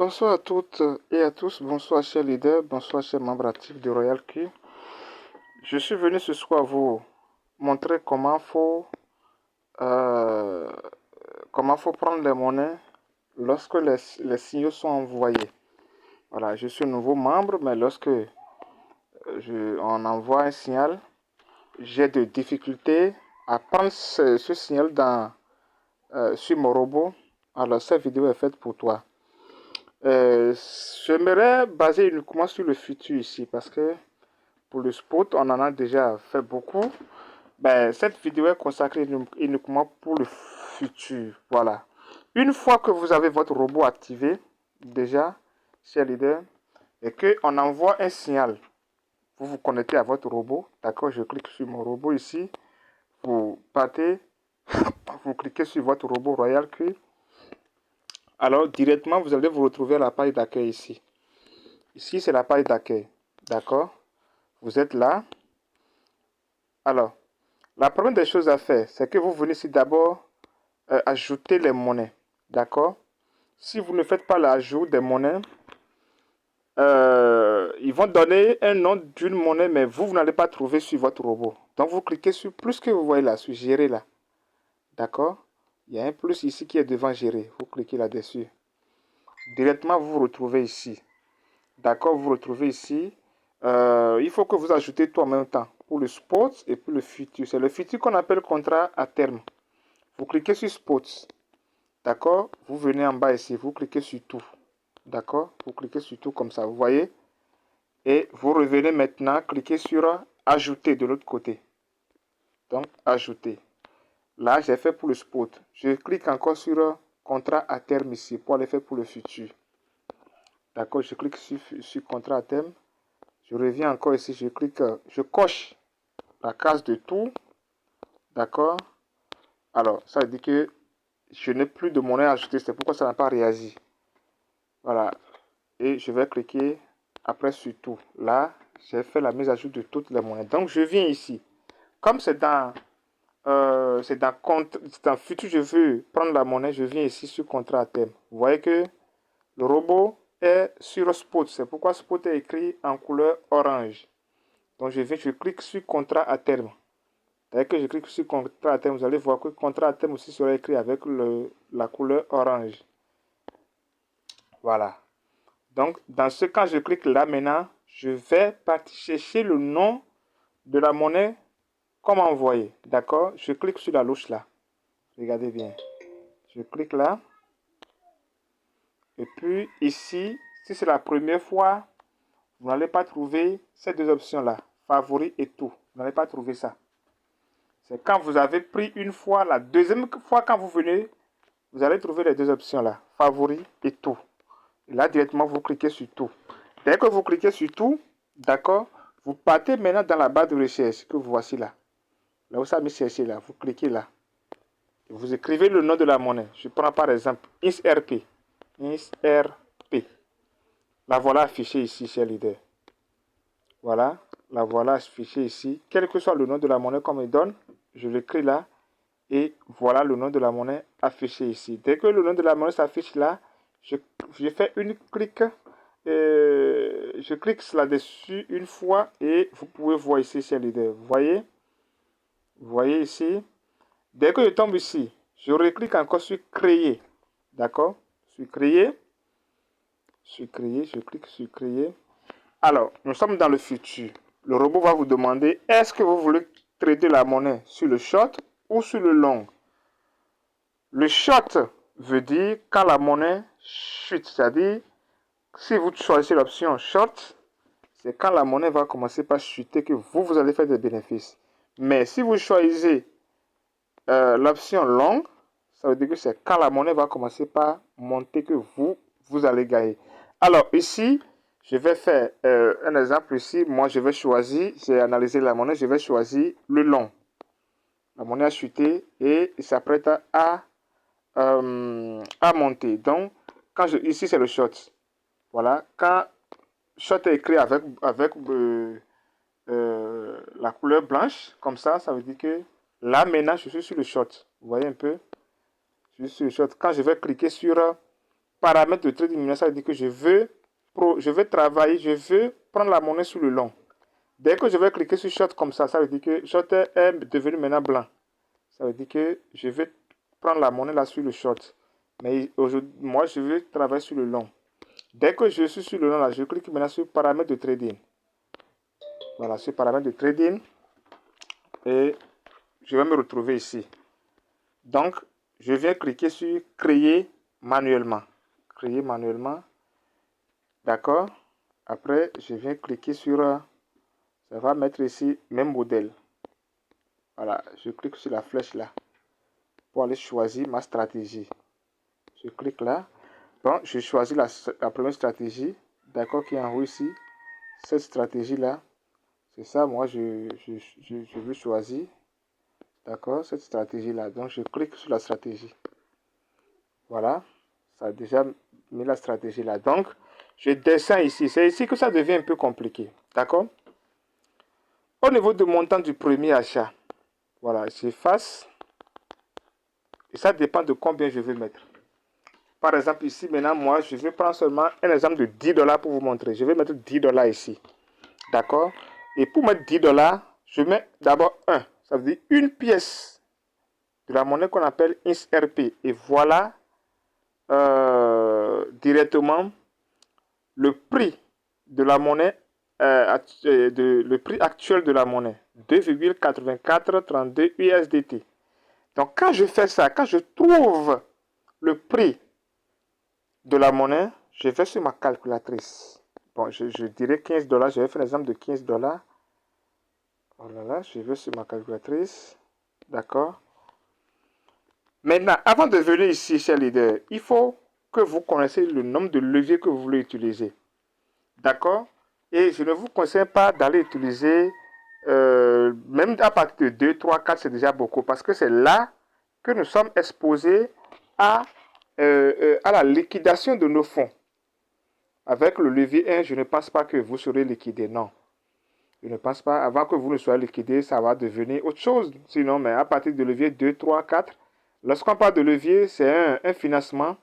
Bonsoir à toutes et à tous, bonsoir chers leaders, bonsoir chers membres actifs de Royal Q. Je suis venu ce soir vous montrer euh, comment faut prendre les monnaies lorsque les signaux sont envoyés. Voilà, je suis nouveau membre, mais lorsque on envoie un signal, j'ai des difficultés à prendre ce signal sur mon robot. Alors cette vidéo est faite pour toi. J'aimerais baser uniquement sur le futur ici parce que pour le spot, on en a déjà fait beaucoup. Cette vidéo est consacrée uniquement pour le futur. Voilà. Une fois que vous avez votre robot activé, déjà, cher leader, et qu'on envoie un signal, vous vous connectez à votre robot. D'accord, je clique sur mon robot ici. Vous partez, vous cliquez sur votre robot Royal Q. Alors, directement, vous allez vous retrouver à la page d'accueil ici. Ici, c'est la page d'accueil. D'accord? Vous êtes là. Alors, la première des choses à faire, c'est que vous venez ici d'abord ajouter les monnaies. D'accord? Si vous ne faites pas l'ajout des monnaies, ils vont donner un nom d'une monnaie, mais vous n'allez pas trouver sur votre robot. Donc, vous cliquez sur plus que vous voyez là, sur gérer là. D'accord? Il y a un plus ici qui est devant gérer. Vous cliquez là-dessus. Directement, vous vous retrouvez ici. D'accord? Vous vous retrouvez ici. Il faut que vous ajoutez tout en même temps. Pour le spot et pour le futur. C'est le futur qu'on appelle contrat à terme. Vous cliquez sur spot. D'accord? Vous venez en bas ici. Vous cliquez sur tout. D'accord? Vous cliquez sur tout comme ça. Vous voyez? Et vous revenez maintenant. Cliquez sur ajouter de l'autre côté. Donc, ajouter. Là, j'ai fait pour le spot. Je clique encore sur contrat à terme ici pour aller faire pour le futur. D'accord? Je clique sur contrat à terme. Je reviens encore ici. Je clique. Je coche la case de tout. D'accord? Alors, ça veut dire que je n'ai plus de monnaie à ajouter. C'est pourquoi ça n'a pas réagi. Voilà. Et je vais cliquer après sur tout. Là, j'ai fait la mise à jour de toutes les monnaies. Donc, je viens ici. Comme c'est dans futur, je veux prendre la monnaie, je viens ici sur contrat à terme. Vous voyez que le robot est sur spot. C'est pourquoi spot est écrit en couleur orange. Donc, je clique sur contrat à terme. Dès que je clique sur contrat à terme, vous allez voir que contrat à terme aussi sera écrit avec la couleur orange. Voilà. Donc, dans ce cas, je clique là maintenant, je vais partir chercher le nom de la monnaie comme envoyé. D'accord? Je clique sur la louche là. Regardez bien. Je clique là. Et puis ici, si c'est la première fois, vous n'allez pas trouver ces deux options-là. Favori et tout. Vous n'allez pas trouver ça. C'est quand vous avez pris une fois, la deuxième fois quand vous venez, vous allez trouver les deux options là. Favori et tout. Et là, directement, vous cliquez sur tout. Dès que vous cliquez sur tout, d'accord, vous partez maintenant dans la barre de recherche que vous voici là. Là où ça me chercher là, vous cliquez là. Et vous écrivez le nom de la monnaie. Je prends par exemple ISRP. ISRP. La voilà affichée ici, cher leader. Voilà, la voilà affichée ici. Quel que soit le nom de la monnaie qu'on me donne, je l'écris là. Et voilà le nom de la monnaie affiché ici. Dès que le nom de la monnaie s'affiche là, je fais une clic. Je clique là-dessus une fois et vous pouvez voir ici, cher leader. Vous voyez ici. Dès que je tombe ici, je reclique encore sur créer. D'accord? Sur créer. Sur créer, je clique sur créer. Alors, nous sommes dans le futur. Le robot va vous demander, est-ce que vous voulez trader la monnaie sur le short ou sur le long? Le short veut dire quand la monnaie chute, c'est-à-dire si vous choisissez l'option short, c'est quand la monnaie va commencer par chuter que vous allez faire des bénéfices. Mais si vous choisissez l'option long, ça veut dire que c'est quand la monnaie va commencer par monter que vous allez gagner. Alors ici, je vais faire un exemple ici. Moi, je vais choisir, j'ai analysé la monnaie, je vais choisir le long. La monnaie a chuté et il s'apprête à monter. Donc, ici c'est le short. Voilà. Quand short est écrit avec la couleur blanche, comme ça veut dire que là maintenant je suis sur le short. Vous voyez un peu? Je suis sur le short. Quand je vais cliquer sur paramètres de trading, ça veut dire que je veux travailler, je veux prendre la monnaie sur le long. Dès que je vais cliquer sur short comme ça veut dire que short est devenu maintenant blanc. Ça veut dire que je vais prendre la monnaie là sur le short. Mais aujourd'hui, moi, je veux travailler sur le long. Dès que je suis sur le long là, je clique maintenant sur paramètres de trading. Voilà, sur paramètres de trading. Et je vais me retrouver ici. Donc, je viens cliquer sur créer manuellement. Créer manuellement. D'accord. Après, je viens cliquer sur... ça va mettre ici même modèle. Voilà, je clique sur la flèche là. Pour aller choisir ma stratégie. Je clique là. Bon, je choisis la première stratégie. D'accord, qui est en haut ici. Cette stratégie là. C'est ça, moi, je veux choisir. D'accord, cette stratégie là. Donc, je clique sur la stratégie. Voilà. Ça a déjà mis la stratégie là. Donc, je descends ici. C'est ici que ça devient un peu compliqué. D'accord. Au niveau du montant du premier achat. Voilà, j'efface. Et ça dépend de combien je vais mettre. Par exemple, ici, maintenant, moi, je vais prendre seulement un exemple de 10 $ pour vous montrer. Je vais mettre 10 $ ici. D'accord. Et pour mettre 10 $, je mets d'abord 1. Ça veut dire une pièce de la monnaie qu'on appelle INSRP. Et voilà directement le prix de la monnaie, le prix actuel de la monnaie. 2,8432 USDT. Donc, quand je fais ça, quand je trouve le prix de la monnaie, je vais sur ma calculatrice. Bon, je dirais 15 $. Je vais faire l'exemple de 15 $. Voilà, je vais sur ma calculatrice. D'accord. Maintenant, avant de venir ici, cher leader, il faut que vous connaissiez le nombre de leviers que vous voulez utiliser. D'accord. Et je ne vous conseille pas d'aller utiliser, même à partir de 2, 3, 4, c'est déjà beaucoup. Parce que c'est là que nous sommes exposés à la liquidation de nos fonds. Avec le levier 1, je ne pense pas que vous serez liquidé. Non. Je ne pense pas. Avant que vous ne soyez liquidé, ça va devenir autre chose. Sinon, mais à partir de levier 2, 3, 4, lorsqu'on parle de levier, c'est un financement,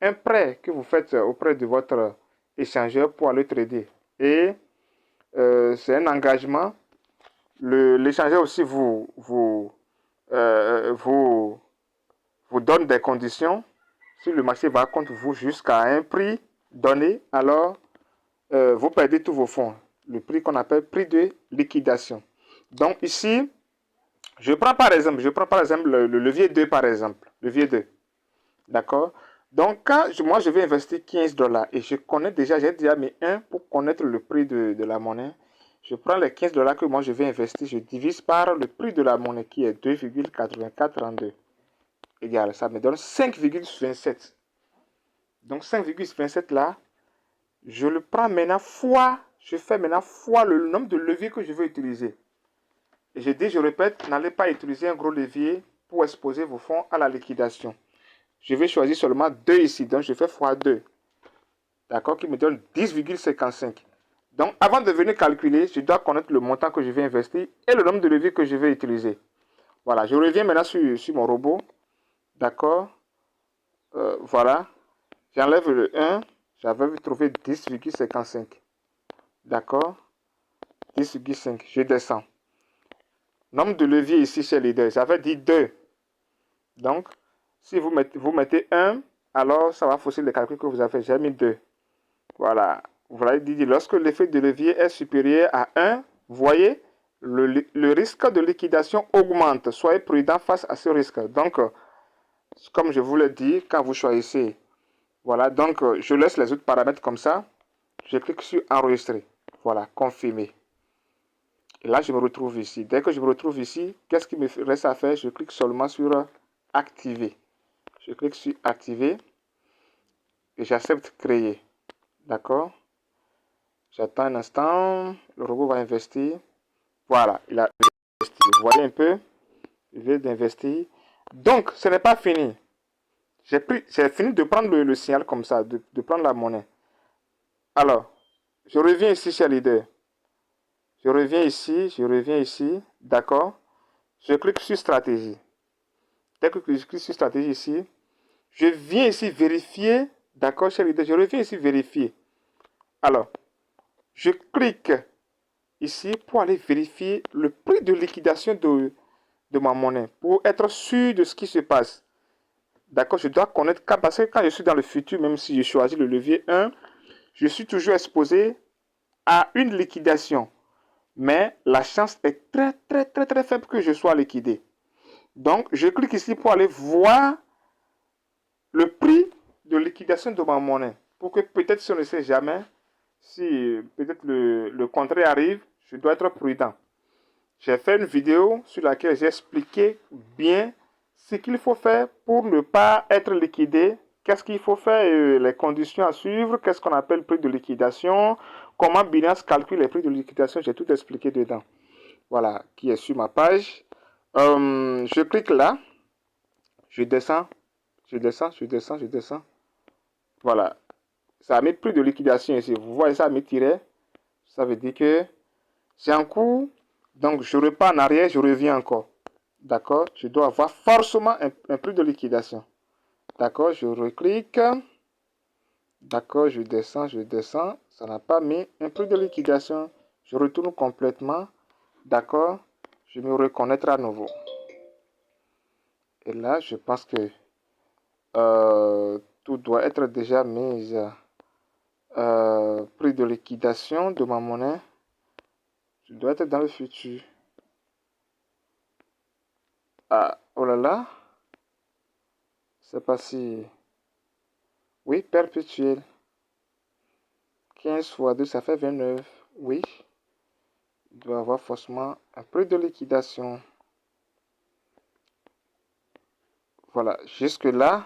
un prêt que vous faites auprès de votre échangeur pour aller trader. Et c'est un engagement. L'échangeur aussi vous donne des conditions. Si le marché va contre vous jusqu'à un prix donné, alors vous perdez tous vos fonds. Le prix qu'on appelle prix de liquidation. Donc ici, je prends par exemple le levier 2 par exemple. Levier 2. D'accord. Donc quand moi je vais investir 15 $ et je connais déjà, j'ai déjà mis 1 pour connaître le prix de la monnaie. Je prends les 15 $ que moi je vais investir, je divise par le prix de la monnaie qui est 2,8432. Égal, ça me donne 5,27. Donc 5,27 là, je le prends maintenant fois, je fais maintenant fois le nombre de leviers que je veux utiliser. Et je dis, je répète, n'allez pas utiliser un gros levier pour exposer vos fonds à la liquidation. Je vais choisir seulement 2 ici, donc je fais fois 2. D'accord, qui me donne 10,55. Donc avant de venir calculer, je dois connaître le montant que je vais investir et le nombre de leviers que je vais utiliser. Voilà, je reviens maintenant sur mon robot. D'accord. Voilà. J'enlève le 1. J'avais trouvé 10,55. D'accord. 10,5. Je descends. Nombre de leviers ici chez leader. J'avais dit 2. Donc, si vous mettez 1, alors ça va fausser le calcul que vous avez fait. J'ai mis 2. Voilà. Vous l'avez dit, lorsque l'effet de levier est supérieur à 1, vous voyez, le risque de liquidation augmente. Soyez prudent face à ce risque. Donc, comme je vous l'ai dit, quand vous choisissez, voilà, donc je laisse les autres paramètres comme ça. Je clique sur enregistrer. Voilà, confirmer. Et là, je me retrouve ici. Dès que je me retrouve ici, qu'est-ce qui me reste à faire? Je clique seulement sur activer. Je clique sur activer et j'accepte créer. D'accord? J'attends un instant. Le robot va investir. Voilà, il a investi. Vous voyez un peu? Il vient d'investir. Donc, ce n'est pas fini. J'ai fini de prendre le signal comme ça, de prendre la monnaie. Alors, je reviens ici chez Leader. Je reviens ici, d'accord. Je clique sur stratégie. Dès que je clique sur stratégie ici, je viens ici vérifier D'accord, chers leaders, je reviens ici vérifier. Alors, je clique ici pour aller vérifier le prix de liquidation de ma monnaie, pour être sûr de ce qui se passe. D'accord, je dois connaître, parce que quand je suis dans le futur, même si je choisis le levier 1, je suis toujours exposé à une liquidation. Mais la chance est très faible que je sois liquidé. Donc, je clique ici pour aller voir le prix de liquidation de ma monnaie. Pour que peut-être, si on ne sait jamais, si peut-être le contraire arrive, je dois être prudent. J'ai fait une vidéo sur laquelle j'ai expliqué bien ce qu'il faut faire pour ne pas être liquidé. Qu'est-ce qu'il faut faire, les conditions à suivre, qu'est-ce qu'on appelle prix de liquidation, comment Binance calcule les prix de liquidation, j'ai tout expliqué dedans. Voilà, qui est sur ma page. Je clique là, je descends, je descends. Voilà, ça a mis prix de liquidation ici. Vous voyez ça, mes tirets. Ça veut dire que c'est en cours. Donc, je repars en arrière, je reviens encore. D'accord, je dois avoir forcément un prix de liquidation. D'accord, je reclique. D'accord, je descends. Ça n'a pas mis un prix de liquidation. Je retourne complètement. D'accord, je me reconnecte à nouveau. Et là, je pense que tout doit être déjà mis. Prix de liquidation de ma monnaie. Je dois être dans le futur. Ah, oh là là. C'est pas si... Oui, perpétuel. 15 fois 2, ça fait 29. Oui. Il doit avoir forcément un prix de liquidation. Voilà. Jusque-là,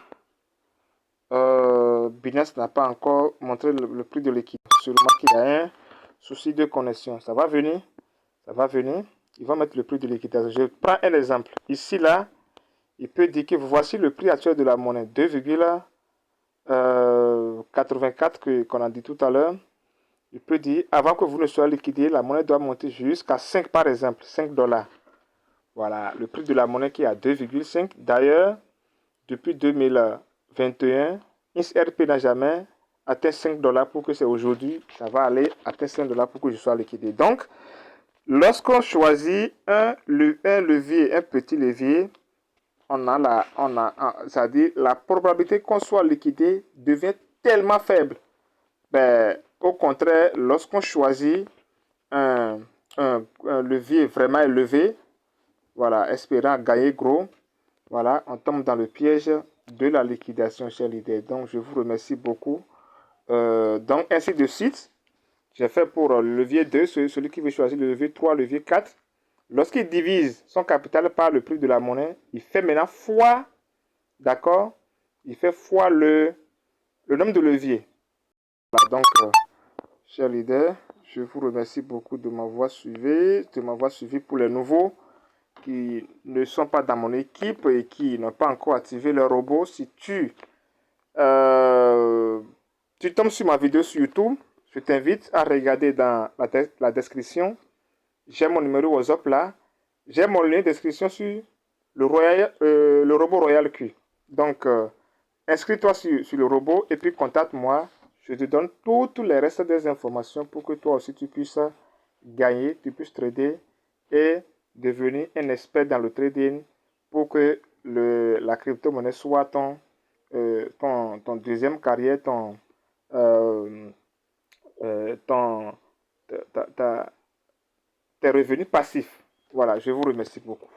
Binance n'a pas encore montré le prix de liquidation. Sûrement qu'il y a un souci de connexion. Ça va venir. Ça va venir. Il va mettre le prix de liquidation. Je prends un exemple. Ici, là, il peut dire que voici le prix actuel de la monnaie. 2,84 qu'on a dit tout à l'heure. Il peut dire, avant que vous ne soyez liquidé, la monnaie doit monter jusqu'à 5 par exemple, 5 dollars. Voilà, le prix de la monnaie qui est à 2,5. D'ailleurs, depuis 2021, XRP n'a jamais atteint 5 dollars pour que c'est aujourd'hui. Ça va aller atteindre 5 dollars pour que je sois liquidé. Donc, lorsqu'on choisit un levier, un petit levier, c'est-à-dire la probabilité qu'on soit liquidé devient tellement faible. Ben, au contraire, lorsqu'on choisit un levier vraiment élevé, voilà, espérant gagner gros, voilà, on tombe dans le piège de la liquidation chez l'idée. Donc, je vous remercie beaucoup. Donc, ainsi de suite, j'ai fait pour le levier 2, celui qui veut choisir le levier 3, levier 4. Lorsqu'il divise son capital par le prix de la monnaie, il fait maintenant fois, d'accord? Il fait fois le nombre de leviers. Voilà, donc, chers leaders, je vous remercie beaucoup de m'avoir suivi pour les nouveaux qui ne sont pas dans mon équipe et qui n'ont pas encore activé le robot. Si tu tombes sur ma vidéo sur YouTube, je t'invite à regarder dans la description. J'ai mon numéro WhatsApp là. J'ai mon lien de description sur le robot Royal Q. Donc, inscris-toi sur le robot et puis contacte-moi. Je te donne toutes les restes des informations pour que toi aussi tu puisses gagner, tu puisses trader et devenir un expert dans le trading pour que la crypto-monnaie soit ton deuxième carrière, tes revenus passifs. Voilà, je vous remercie beaucoup.